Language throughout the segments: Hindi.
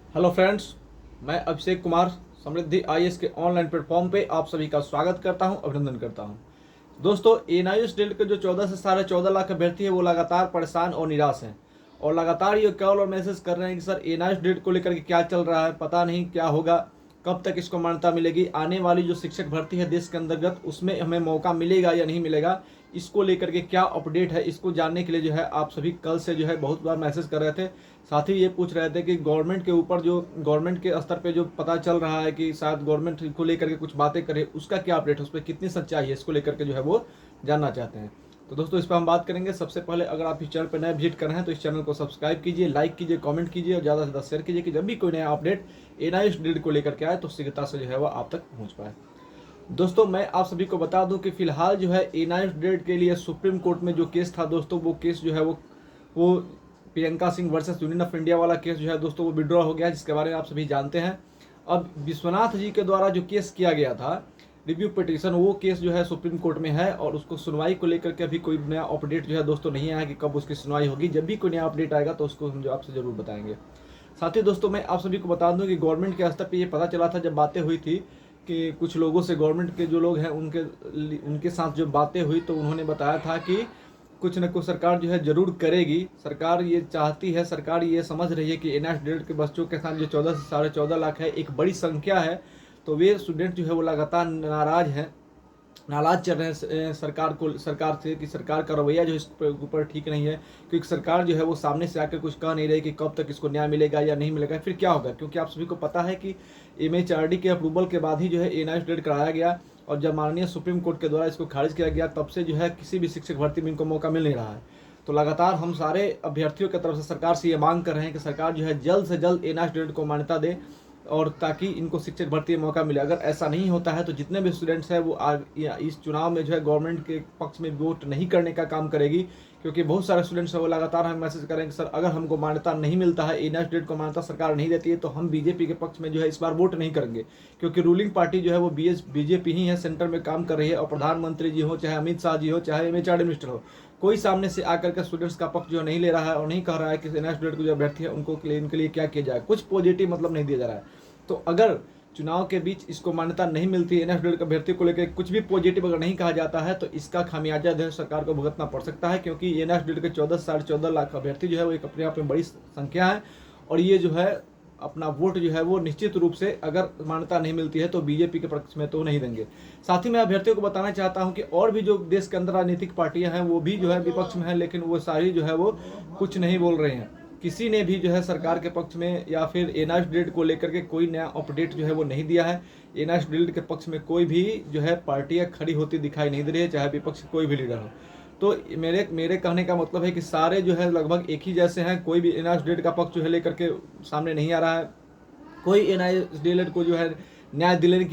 हेलो फ्रेंड्स, मैं अभिषेक कुमार समृद्धि आईएएस के ऑनलाइन प्लेटफॉर्म पे आप सभी का स्वागत करता हूं, अभिनंदन करता हूं। दोस्तों, एनआईएस डीएलएड के जो 14 से 14.5 लाख अभ्यर्थी है वो लगातार परेशान और निराश हैं और लगातार ये कॉल और मैसेज कर रहे हैं कि सर एनआईएस डीएलएड को लेकर के क्या चल रहा है, पता नहीं क्या होगा, कब तक इसको मान्यता मिलेगी, आने वाली जो शिक्षक भर्ती है देश के अंतर्गत उसमें हमें मौका मिलेगा या नहीं मिलेगा, इसको लेकर के क्या अपडेट है, इसको जानने के लिए जो है आप सभी कल से जो है बहुत बार मैसेज कर रहे थे। साथ ही ये पूछ रहे थे कि गवर्नमेंट के ऊपर जो गवर्नमेंट के स्तर पे जो पता चल रहा है कि शायद गवर्नमेंट को लेकर के कुछ बातें करे, उसका क्या अपडेट है, उस पर कितनी सच्चाई है, इसको लेकर के जो है वो जानना चाहते हैं। तो दोस्तों, इस पर हम बात करेंगे। सबसे पहले अगर आप इस चैनल पर नए विजिट कर रहे हैं तो इस चैनल को सब्सक्राइब कीजिए, लाइक कीजिए, कमेंट कीजिए और ज़्यादा से ज़्यादा शेयर कीजिए कि जब भी कोई नया अपडेट एनआईएस डीएलएड को लेकर के आए तो शीघ्रता से जो है वो आप तक पहुँच पाए। दोस्तों, मैं आप सभी को बता दूं कि फिलहाल जो है एनआईएस डीएलएड के लिए सुप्रीम कोर्ट में जो केस था दोस्तों, वो केस जो है वो Priyanka Singh versus union of India वाला केस जो है दोस्तों वो विड्रॉ हो गया, जिसके बारे में आप सभी जानते हैं। अब विश्वनाथ जी के द्वारा जो केस किया गया था रिव्यू पिटीशन, वो केस जो है सुप्रीम कोर्ट में है और उसको सुनवाई को लेकर के अभी कोई नया अपडेट जो है दोस्तों नहीं आया कि कब उसकी सुनवाई होगी। जब भी कोई नया अपडेट आएगा तो उसको हम जो आपसे जरूर बताएंगे। साथ ही दोस्तों, मैं आप सभी को बता दूं कि गवर्नमेंट के स्तर पर ये पता चला था जब बातें हुई थी कि कुछ लोगों से, गवर्नमेंट के जो लोग हैं उनके साथ जो बातें हुई तो उन्होंने बताया था कि कुछ न कुछ सरकार जो है जरूर करेगी। सरकार ये चाहती है, सरकार ये समझ रही है कि एनआईएस डीएलएड के बच्चों के साथ जो 14 से 14.5 लाख है, एक बड़ी संख्या है, तो वे स्टूडेंट जो है वो लगातार नाराज चल रहे हैं सरकार से कि सरकार का रवैया जो इस ऊपर ठीक नहीं है, क्योंकि सरकार जो है वो सामने से आकर कुछ कह नहीं रही कि कब तक इसको न्याय मिलेगा या नहीं मिलेगा, फिर क्या होगा। क्योंकि आप सभी को पता है कि एमएचआरडी के अप्रूवल के बाद ही जो है एनआईएस डीएलएड कराया गया और जब माननीय सुप्रीम कोर्ट के द्वारा इसको खारिज किया गया तब से जो है किसी भी शिक्षक भर्ती में इनको मौका मिल नहीं रहा है। तो लगातार हम सारे अभ्यर्थियों की तरफ से सरकार से ये मांग कर रहे हैं कि सरकार जो है जल्द से जल्द एनआईएस डीएलएड को मान्यता दे और ताकि इनको शिक्षक भर्ती में मौका मिले। अगर ऐसा नहीं होता है तो जितने भी स्टूडेंट्स हैं वो इस चुनाव में जो है गवर्नमेंट के पक्ष में वोट नहीं करने का काम करेगी, क्योंकि बहुत सारे स्टूडेंट्स हैं वो लगातार हमें मैसेज करेंगे सर अगर हमको मान्यता नहीं मिलता है, एनआईएस डीएलएड को मान्यता सरकार नहीं देती है तो हम बीजेपी के पक्ष में जो है इस बार वोट नहीं करेंगे, क्योंकि रूलिंग पार्टी जो है वो बीजेपी ही है, सेंटर में काम कर रही है और प्रधानमंत्री जी हो, चाहे अमित शाह जी हो, चाहे एमएचआरडी मिनिस्टर हो, कोई सामने से आकर के स्टूडेंट्स का पक्ष जो नहीं ले रहा है और नहीं कह रहा है कि एनआईएस डीएलएड के जो अभ्यर्थी है उनको इनके लिए क्या किया जाए, कुछ पॉजिटिव मतलब नहीं दिया जा रहा है। तो अगर चुनाव के बीच इसको मान्यता नहीं मिलती है, एनआईएस डीएलएड अभ्यर्थी को लेकर कुछ भी पॉजिटिव अगर नहीं कहा जाता है तो इसका खामियाजा जो है सरकार को भुगतना पड़ सकता है, क्योंकि एनआईएस डीएलएड के 14 से 14.5 लाख अभ्यर्थी जो है वो एक अपने आप में बड़ी संख्या है और ये जो है अपना वोट जो है वो निश्चित रूप से अगर मान्यता नहीं मिलती है तो बीजेपी के पक्ष में तो नहीं देंगे। साथ ही मैं अभ्यर्थियों को बताना चाहता हूं कि और भी जो देश के अंदर राजनीतिक पार्टियां हैं वो भी जो है विपक्ष में है, लेकिन वो सारी जो है वो कुछ नहीं बोल रहे हैं। किसी ने भी जो है सरकार के पक्ष में या फिर एनआईएस डीएलएड को लेकर के कोई नया अपडेट जो है वो नहीं दिया है। एनआईएस डीएलएड के पक्ष में कोई भी जो है पार्टियां खड़ी होती दिखाई नहीं दे रही है, चाहे विपक्ष कोई भी लीडर हो। तो मेरे कहने का मतलब है कि सारे जो है लगभग एक ही जैसे हैं, कोई भी एनआईएस डीएलएड का पक्ष जो है लेकर के सामने नहीं आ रहा है, कोई एनआईएस डीएलएड को जो है न्याय दिलाने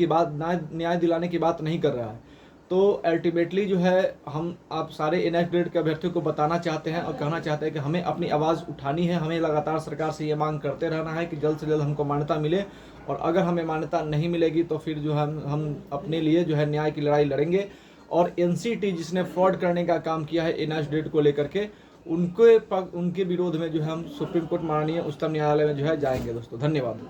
की बात नहीं कर रहा है। तो अल्टीमेटली जो है हम आप सारे एनआईएस डीएलएड के अभ्यर्थियों को बताना चाहते हैं और कहना चाहते हैं कि हमें अपनी आवाज़ उठानी है, हमें लगातार सरकार से ये मांग करते रहना है कि जल्द से जल्द हमको मान्यता मिले और अगर हमें मान्यता नहीं मिलेगी तो फिर जो हम अपने लिए जो है न्याय की लड़ाई लड़ेंगे और एनसीटी जिसने फ्रॉड करने का काम किया है एनआईएस डीएलएड को लेकर के उनके विरोध में जो है हम सुप्रीम कोर्ट माननीय उच्चतम न्यायालय में जो है जाएंगे। दोस्तों, धन्यवाद।